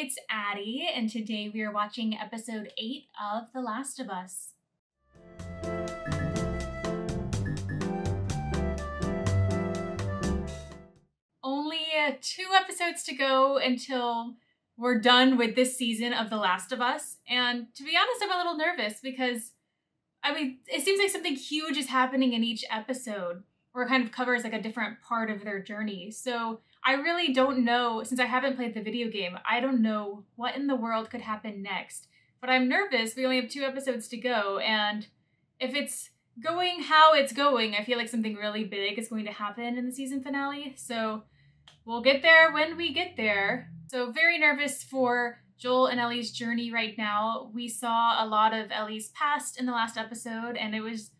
it's Addie, and today we are watching episode 8 of The Last of Us. Only 2 episodes to go until we're done with this season of The Last of Us, and to be honest, I'm a little nervous because, I mean, it seems like something huge is happening in each episode, or it kind of covers like a different part of their journey. So I really don't know, since I haven't played the video game, I don't know what in the world could happen next. But I'm nervous. We only have 2 episodes to go, and if it's going how it's going, I feel like something really big is going to happen in the season finale. So we'll get there when we get there. So very nervous for Joel and Ellie's journey right now. We saw a lot of Ellie's past in the last episode, and it was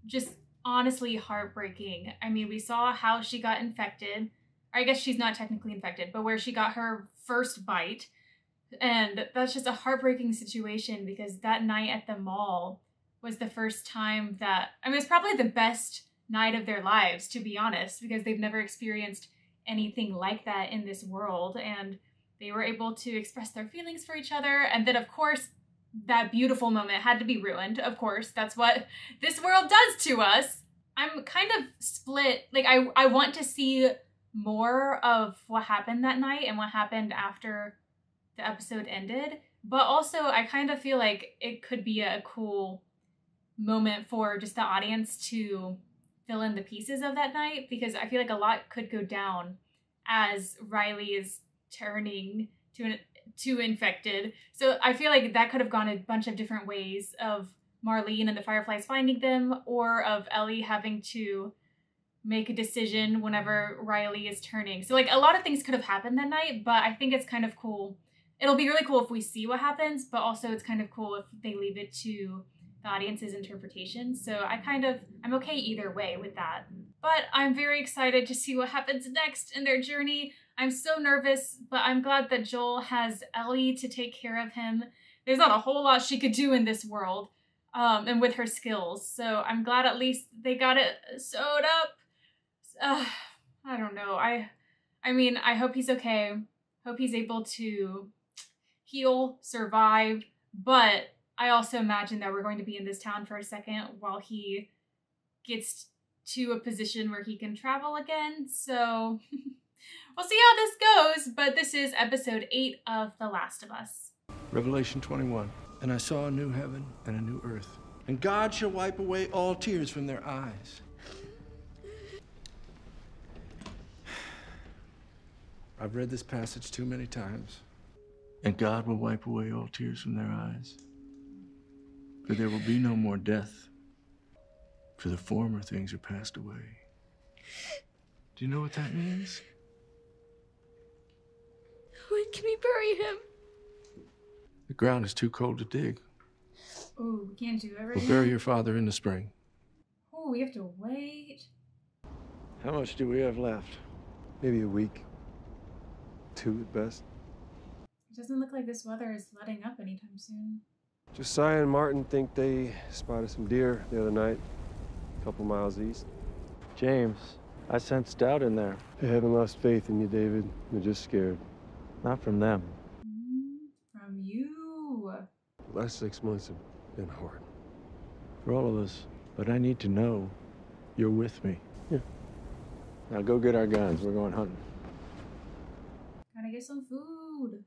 just honestly heartbreaking. I mean, we saw how she got infected. I guess she's not technically infected, but where she got her first bite. And that's just a heartbreaking situation because that night at the mall was the first time that, I mean, it's probably the best night of their lives, to be honest, because they've never experienced anything like that in this world. And they were able to express their feelings for each other. And then, of course, that beautiful moment had to be ruined. Of course, that's what this world does to us. I'm kind of split. Like, I want to see more of what happened that night and what happened after the episode ended. But also, I kind of feel like it could be a cool moment for just the audience to fill in the pieces of that night, because I feel like a lot could go down as Riley is turning to infected. So I feel like that could have gone a bunch of different ways, of Marlene and the Fireflies finding them, or of Ellie having to make a decision whenever Riley is turning. So like a lot of things could have happened that night, but I think it's kind of cool. It'll be really cool if we see what happens, but also it's kind of cool if they leave it to the audience's interpretation. So I'm okay either way with that. But I'm very excited to see what happens next in their journey. I'm so nervous, but I'm glad that Joel has Ellie to take care of him. There's not a whole lot she could do in this world, and with her skills. So I'm glad at least they got it sewed up. I don't know. I mean, I hope he's okay. Hope he's able to heal, survive, but I also imagine that we're going to be in this town for a second while he gets to a position where he can travel again. So we'll see how this goes, but this is episode 8 of The Last of Us. Revelation 21. And I saw a new heaven and a new earth, and God shall wipe away all tears from their eyes. I've read this passage too many times. And God will wipe away all tears from their eyes. For there will be no more death, for the former things are passed away. Do you know what that means? When can we bury him? The ground is too cold to dig. Oh, we can't do it right We'll now. bury your father in the spring. Oh, we have to wait. How much do we have left? Maybe a week. 2 at best. It doesn't look like this weather is letting up anytime soon. Josiah and Martin think they spotted some deer the other night, a couple miles east. James, I sensed doubt in there. They haven't lost faith in you, David. They're just scared. Not from them. From you. The last 6 months have been hard. For all of us. But I need to know you're with me. Yeah. Now go get our guns. We're going hunting. Gotta get some food.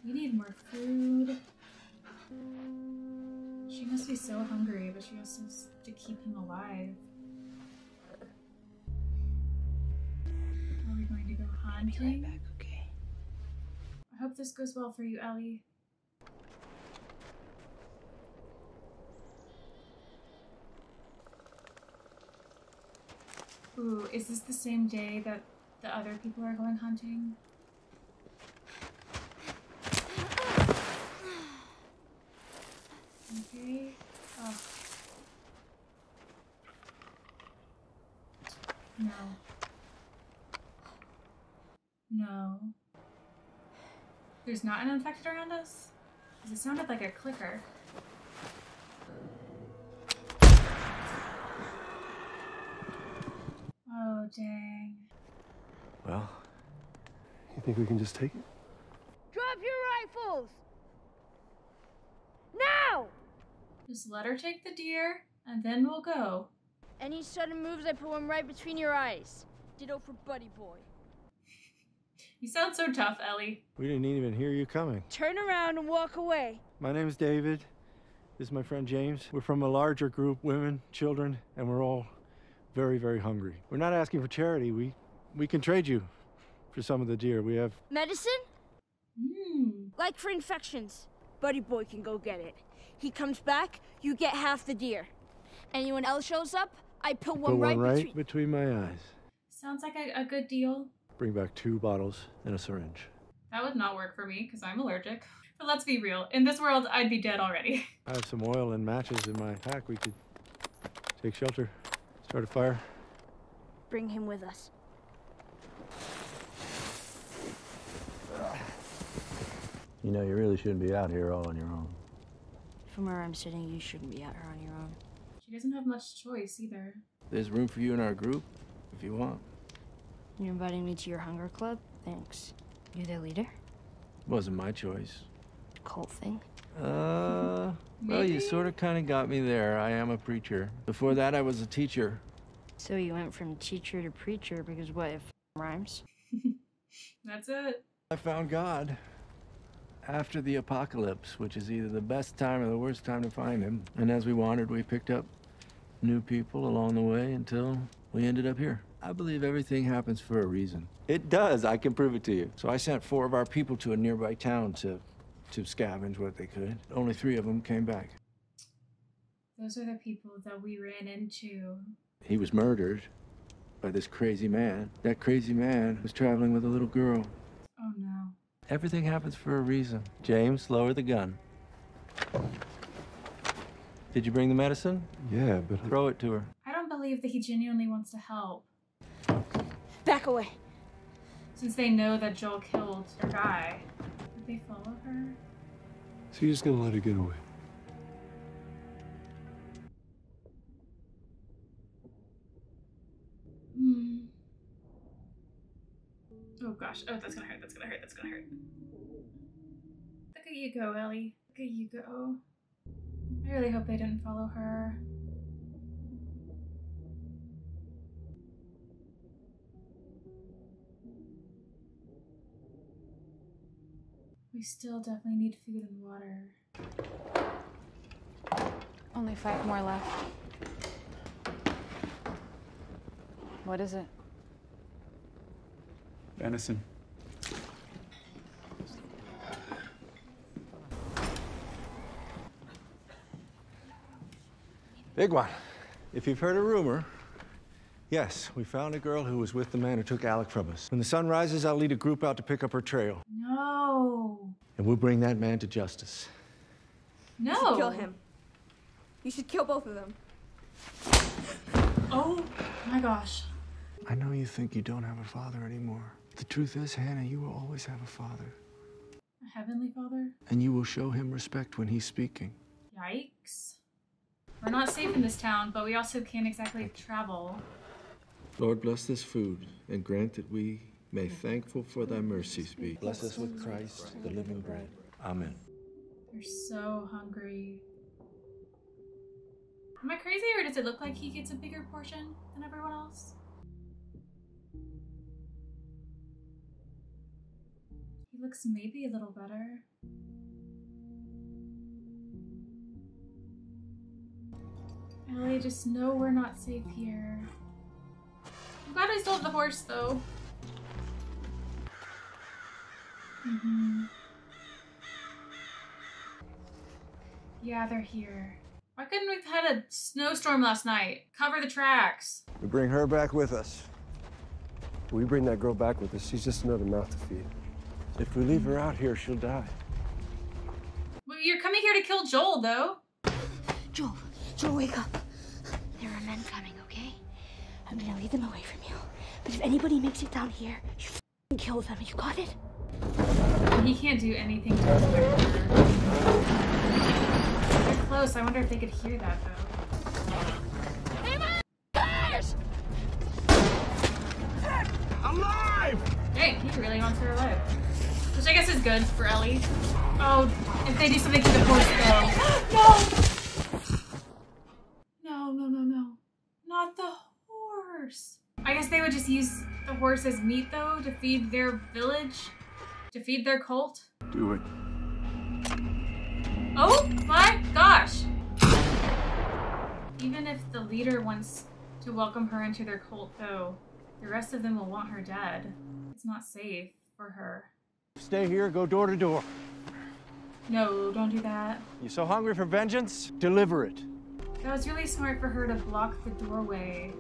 We need more food. She must be so hungry, but she also has to keep him alive. Are we going to go hunting? I'll be right back, okay? I hope this goes well for you, Ellie. Ooh, is this the same day that the other people are going hunting? Okay. Oh. No. No. There's not an infected around us? Because it sounded like a clicker. dang. Well, you think we can just take it? Drop your rifles! Now! Just let her take the deer, and then we'll go. Any sudden moves, I put one right between your eyes. Ditto for Buddy Boy. You sound so tough, Ellie. We didn't even hear you coming. Turn around and walk away. My name's David. This is my friend James. We're from a larger group, women, children, and we're all very, very hungry. We're not asking for charity. We can trade you for some of the deer. We have... Medicine? Hmm. Like for infections. Buddy Boy can go get it. He comes back, you get half the deer. Anyone else shows up, I put one right between my eyes. Sounds like a good deal. Bring back 2 bottles and a syringe. That would not work for me, because I'm allergic. But let's be real. In this world, I'd be dead already. I have some oil and matches in my pack. We could take shelter, start a fire. Bring him with us. You know, you really shouldn't be out here all on your own. From where I'm sitting, you shouldn't be out here on your own. She doesn't have much choice either. There's room for you in our group, if you want. You're inviting me to your hunger club? Thanks. You're their leader? Wasn't my choice. Cult thing? Well, you sort of kind of got me there. I am a preacher. Before that, I was a teacher. So you went from teacher to preacher because what, if rhymes? That's it. I found God after the apocalypse, which is either the best time or the worst time to find him. And as we wandered, we picked up new people along the way until we ended up here. I believe everything happens for a reason. It does. I can prove it to you. So I sent 4 of our people to a nearby town to scavenge what they could. Only 3 of them came back. Those are the people that we ran into. He was murdered by this crazy man. That crazy man was traveling with a little girl. Oh no. Everything happens for a reason. James, lower the gun. Did you bring the medicine? Yeah, but... Throw it to her. I don't believe that he genuinely wants to help. Back away. Since they know that Joel killed their guy. Did they follow her? So you're just gonna let her get away? Hmm. Oh gosh. Oh, that's gonna hurt. That's gonna hurt. That's gonna hurt. Look at you go, Ellie. Look at you go. I really hope they didn't follow her. We still definitely need food and water. Only 5 more left. What is it? Venison. Big one. If you've heard a rumor, yes, we found a girl who was with the man who took Alec from us. When the sun rises, I'll lead a group out to pick up her trail. No. And we'll bring that man to justice. No. You should kill him. You should kill both of them. Oh my gosh. I know you think you don't have a father anymore. The truth is, Hannah, you will always have a father. A heavenly father? And you will show him respect when he's speaking. Yikes. We're not safe in this town, but we also can't exactly travel. Lord, bless this food, and grant that we may thankful for thy mercies be. Bless us with Christ, the living bread. Amen. They're so hungry. Am I crazy, or does it look like he gets a bigger portion than everyone else? He looks maybe a little better. Ellie, just know we're not safe here. I'm glad I still have the horse, though. Yeah, they're here. Why couldn't we have had a snowstorm last night? Cover the tracks. We bring her back with us. We bring that girl back with us. She's just another mouth to feed. If we leave her out here, she'll die. Well, you're coming here to kill Joel, though. Joel, wake up. There are men coming, okay? I'm gonna lead them away from you. But if anybody makes it down here, you f***ing kill them. You got it? He can't do anything to protect her. They're close. I wonder if they could hear that, though. wants her alive. Which I guess is good for Ellie. Oh, if they do something to the horse though. No! No. Not the horse. I guess they would just use the horse as meat though to feed their village? To feed their cult? Do it. Oh my gosh! Even if the leader wants to welcome her into their cult though, the rest of them will want her dead. It's not safe for her. Stay here, go door to door. No, don't do that. You so hungry for vengeance? Deliver it. That was really smart for her to block the doorway.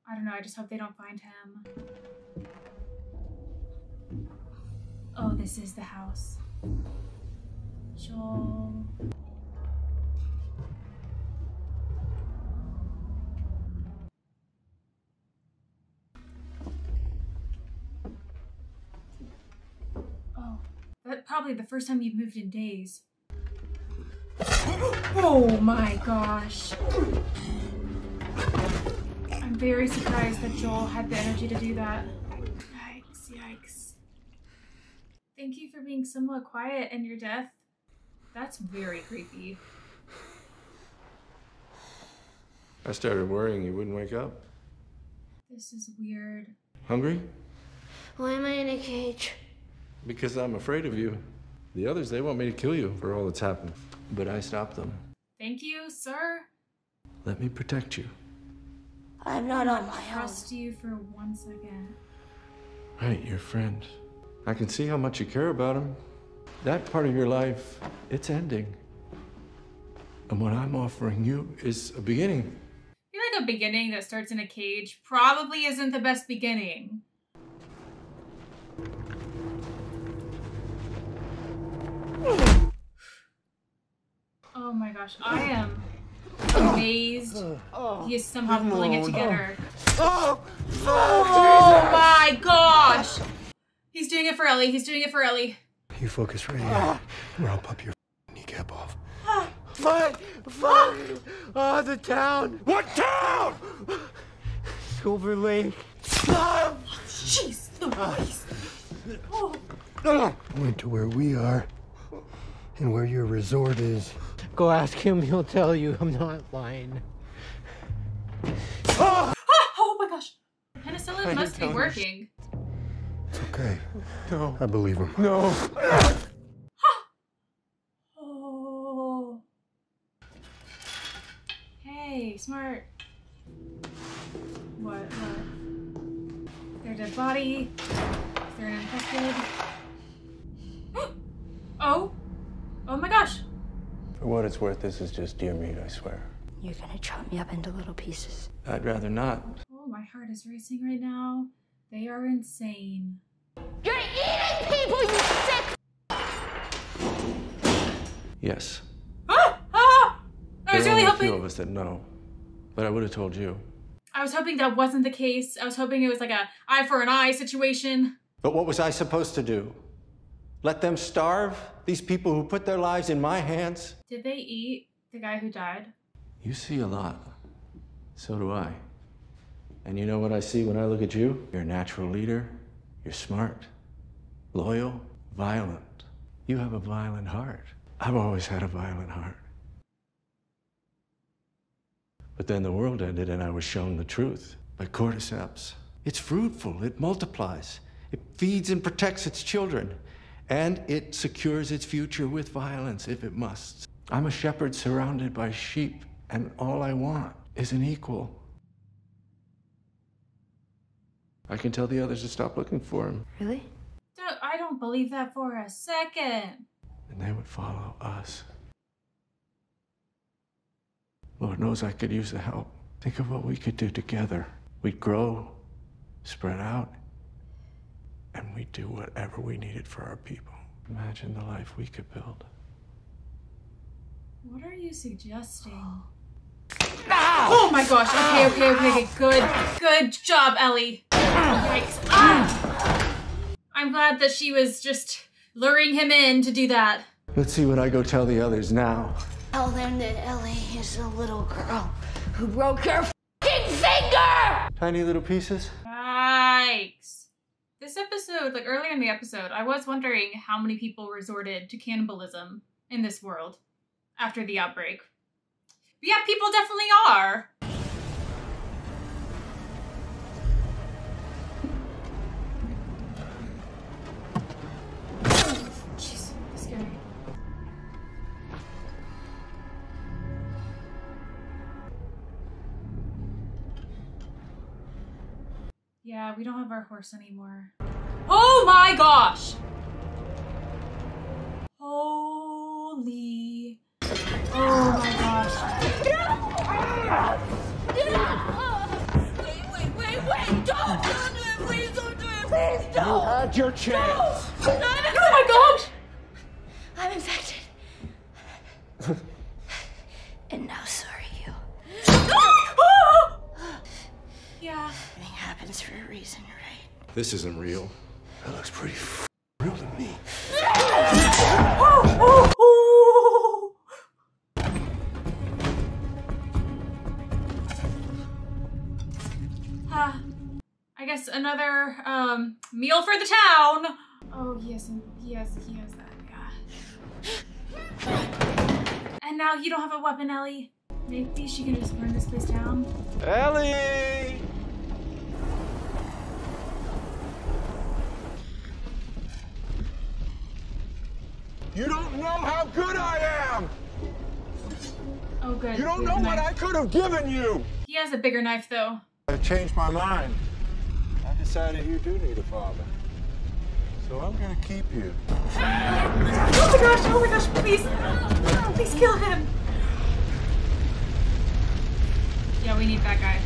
I don't know, I just hope they don't find him. Oh, this is the house. Joel. Oh, that's probably the first time you've moved in days. Oh my gosh. I'm very surprised that Joel had the energy to do that. Yikes, yikes. Thank you for being somewhat quiet in your death. That's very creepy. I started worrying you wouldn't wake up. This is weird. Hungry? Why am I in a cage? Because I'm afraid of you. The others, they want me to kill you for all that's happened. But I stopped them. Thank you, sir. Let me protect you. I'm not on my own. Trust you for 1 second. Right, your friend. I can see how much you care about him. That part of your life, it's ending. And what I'm offering you is a beginning. I feel like a beginning that starts in a cage probably isn't the best beginning. Oh my gosh, I am amazed he is somehow pulling it together. Oh my gosh! He's doing it for Ellie, he's doing it for Ellie. You focus right here, or I'll pop your kneecap off. Fuck! The town! What town? Silver Lake. Jeez, the voice. Oh. Point to where we are and where your resort is. Go ask him, he'll tell you. I'm not lying. Oh my gosh. Penicillin must be working. It's okay. No. I believe him. No. Oh. Hey, smart. What? Their dead body. They're infected. Oh. Oh my gosh. For what it's worth, this is just deer meat, I swear. You're gonna chop me up into little pieces. I'd rather not. Oh, my heart is racing right now. They are insane. You're eating people, you sick! Yes. I was There are really only a hoping. few of us that know, but I would have told you. I was hoping that wasn't the case. I was hoping it was like a eye for an eye situation. But what was I supposed to do? Let them starve? These people who put their lives in my hands? Did they eat the guy who died? You see a lot. So do I. And you know what I see when I look at you? You're a natural leader. You're smart, loyal, violent. You have a violent heart. I've always had a violent heart. But then the world ended and I was shown the truth by cordyceps. It's fruitful, it multiplies, it feeds and protects its children, and it secures its future with violence if it must. I'm a shepherd surrounded by sheep, and all I want is an equal. I can tell the others to stop looking for him. Really? I don't believe that for a second. And they would follow us. Lord knows I could use the help. Think of what we could do together. We'd grow, spread out, and we'd do whatever we needed for our people. Imagine the life we could build. What are you suggesting? Oh my gosh, okay. Good job, Ellie. Yikes. I'm glad that she was just luring him in to do that. Let's see what I go tell the others now. Tell them that Ellie is a little girl who broke her f***ing finger! Tiny little pieces? Yikes. This episode episode, like earlier in the episode, I was wondering how many people resorted to cannibalism in this world after the outbreak. But yeah, people definitely are. Jeez, that's scary. Yeah, we don't have our horse anymore. Oh my gosh! Holy. Oh my gosh. Wait, don't do it! Please don't do it! Please don't! You had your chance! No! Oh my gosh! I'm infected. And now so are you. Yeah. Everything happens for a reason, right? This isn't real. That looks pretty real to me. I guess another meal for the town. Oh, he has that, yeah. And now you don't have a weapon, Ellie. Maybe she can just burn this place down. Ellie! You don't know how good I am! Oh, good. You don't know what I could have given you! He has a bigger knife, though. I've changed my mind. I decided you do need a father. So I'm gonna keep you. Oh my gosh, please. Please kill him. Yeah, we need that guy.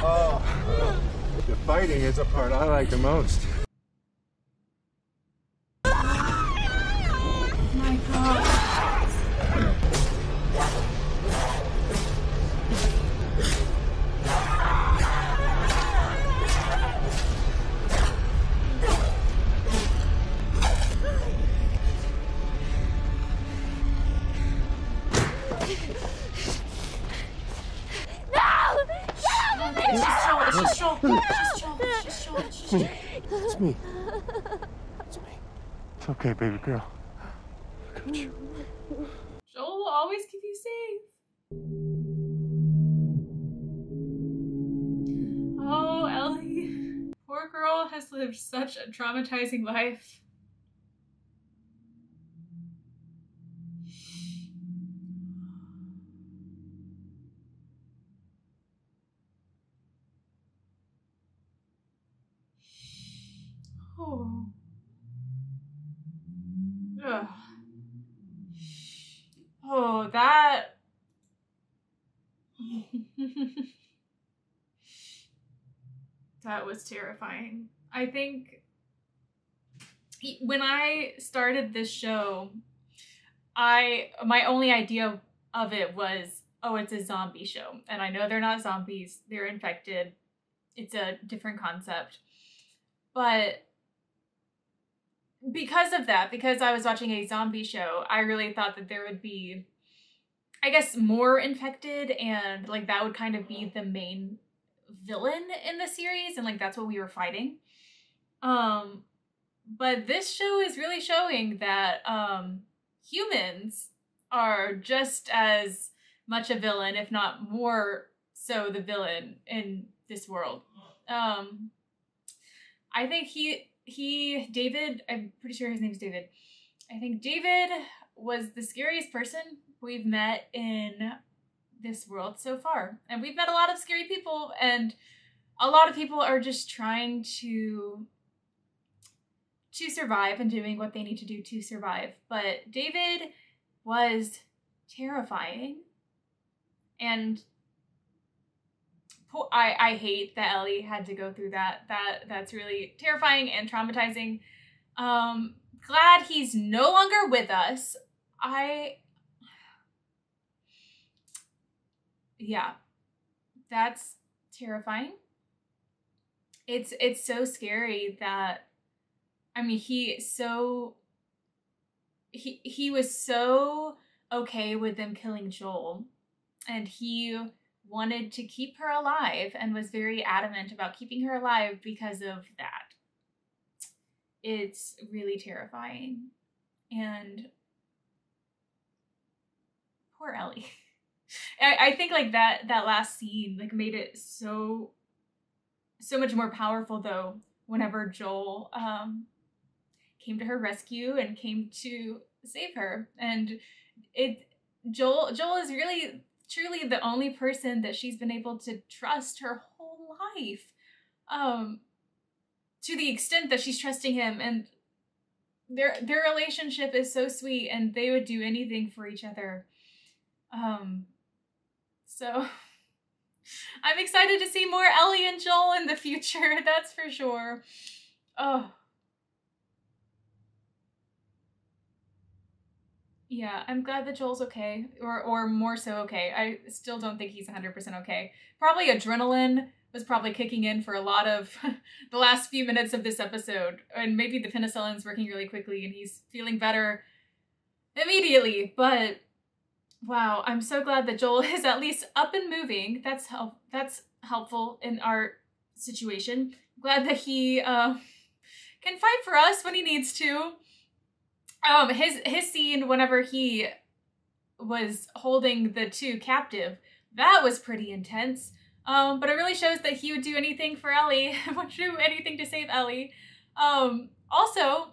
Oh, the fighting is the part I like the most. My God. She's Joel. It's me. It's me. It's okay, baby girl. I got you. Joel will always keep you safe. Oh, Ellie. Poor girl has lived such a traumatizing life. Oh. Ugh. Oh, that. That was terrifying. I think when I started this show, my only idea of it was, oh, it's a zombie show. And I know they're not zombies, they're infected. It's a different concept. But because of that, because I was watching a zombie show, I really thought that there would be, I guess, more infected, and like that would kind of be the main villain in the series, and like that's what we were fighting. But this show is really showing that humans are just as much a villain, if not more so the villain in this world. I think David, I'm pretty sure his name's David. I think David was the scariest person we've met in this world so far. And we've met a lot of scary people, and a lot of people are just trying to survive and doing what they need to do to survive. But David was terrifying. And I hate that Ellie had to go through that. That's really terrifying and traumatizing. Glad he's no longer with us. Yeah, that's terrifying. It's so scary that, I mean, he was so okay with them killing Joel, and he wanted to keep her alive and was very adamant about keeping her alive because of that. It's really terrifying. And poor Ellie. I think like that last scene like made it so much more powerful though whenever Joel came to her rescue and came to save her. And Joel is really truly the only person that she's been able to trust her whole life, to the extent that she's trusting him, and their relationship is so sweet and they would do anything for each other. So I'm excited to see more Ellie and Joel in the future, that's for sure. Oh. Yeah, I'm glad that Joel's okay, or more so okay. I still don't think he's 100% okay. Probably adrenaline was probably kicking in for a lot of the last few minutes of this episode, and maybe the penicillin's working really quickly and he's feeling better immediately, but wow, I'm so glad that Joel is at least up and moving. That's helpful in our situation. Glad that he can fight for us when he needs to. His scene whenever he was holding the two captive, that was pretty intense. But it really shows that he would do anything for Ellie, would do anything to save Ellie. Also,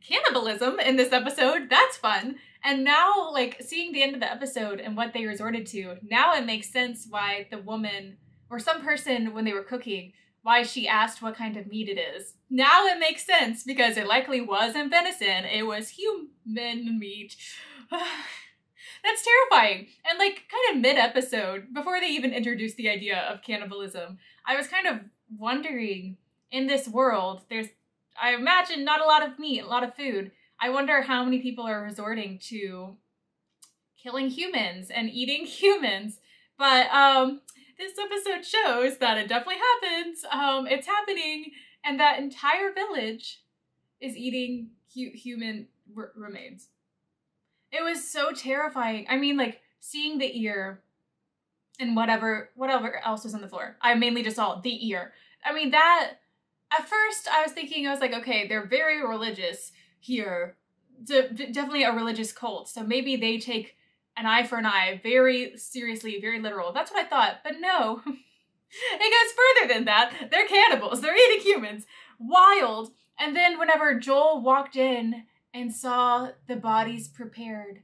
cannibalism in this episode, that's fun. And now, like, seeing the end of the episode and what they resorted to, now it makes sense why the woman, or some person when they were cooking, why she asked what kind of meat it is. Now it makes sense, because it likely wasn't venison, it was human meat. That's terrifying. And like, kind of mid-episode, before they even introduced the idea of cannibalism, I was kind of wondering, in this world, there's, I imagine, not a lot of meat, a lot of food. I wonder how many people are resorting to killing humans and eating humans. But this episode shows that it definitely happens. It's happening, and that entire village is eating human remains. It was so terrifying. I mean, like, seeing the ear and whatever else was on the floor. I mainly just saw the ear. I mean, that, at first I was like, okay, they're very religious here. Definitely a religious cult. So maybe they take an eye for an eye very seriously, very literal. That's what I thought, but no. It goes further than that. They're cannibals. They're eating humans. Wild. And then whenever Joel walked in and saw the bodies prepared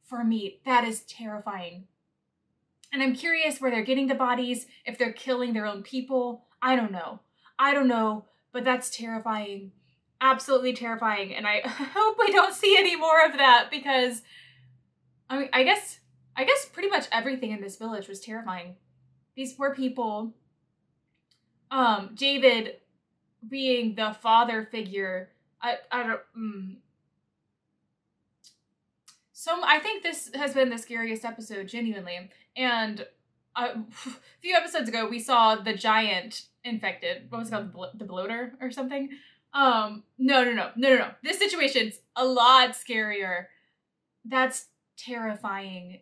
for meat, that is terrifying. And I'm curious where they're getting the bodies, if they're killing their own people. I don't know, but that's terrifying. Absolutely terrifying. And I hope we don't see any more of that, because I mean, I guess pretty much everything in this village was terrifying. These poor people. David being the father figure. So I think this has been the scariest episode, genuinely. And a few episodes ago, we saw the giant infected. What was it called? The bloater or something? No. This situation's a lot scarier. That's terrifying.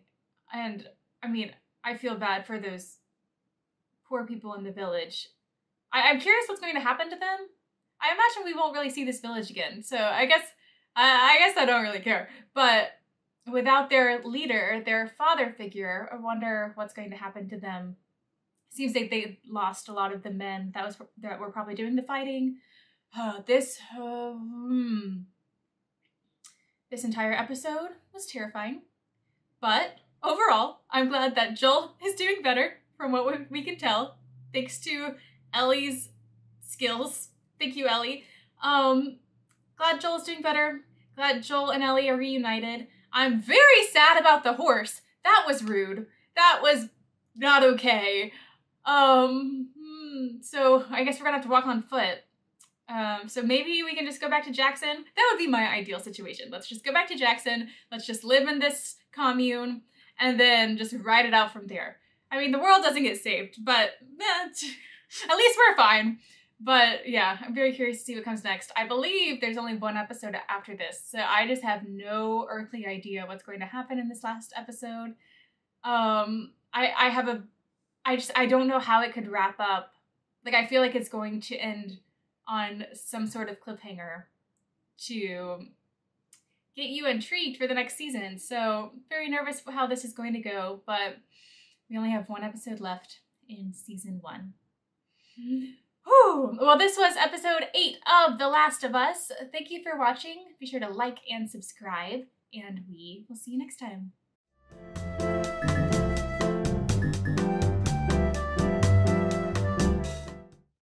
And I mean, I feel bad for those poor people in the village. I'm curious what's going to happen to them. I imagine we won't really see this village again. So I guess I don't really care. But without their leader, their father figure, I wonder what's going to happen to them. Seems like they lost a lot of the men that were probably doing the fighting. This entire episode was terrifying. But overall, I'm glad that Joel is doing better from what we can tell. Thanks to Ellie's skills. Thank you, Ellie. Glad Joel's doing better. Glad Joel and Ellie are reunited. I'm very sad about the horse. That was rude. That was not okay. So I guess we're gonna have to walk on foot. So maybe we can just go back to Jackson. That would be my ideal situation. Let's just go back to Jackson. Let's just live in this commune and then just ride it out from there. I mean, the world doesn't get saved, but at least we're fine. But yeah, I'm very curious to see what comes next. I believe there's only one episode after this, so I just have no earthly idea what's going to happen in this last episode. I I don't know how it could wrap up. Like, I feel like it's going to end on some sort of cliffhanger to get you intrigued for the next season. So very nervous for how this is going to go, but we only have one episode left in season 1. Whew. Well, this was episode 8 of The Last of Us. Thank you for watching. Be sure to like and subscribe, and we will see you next time.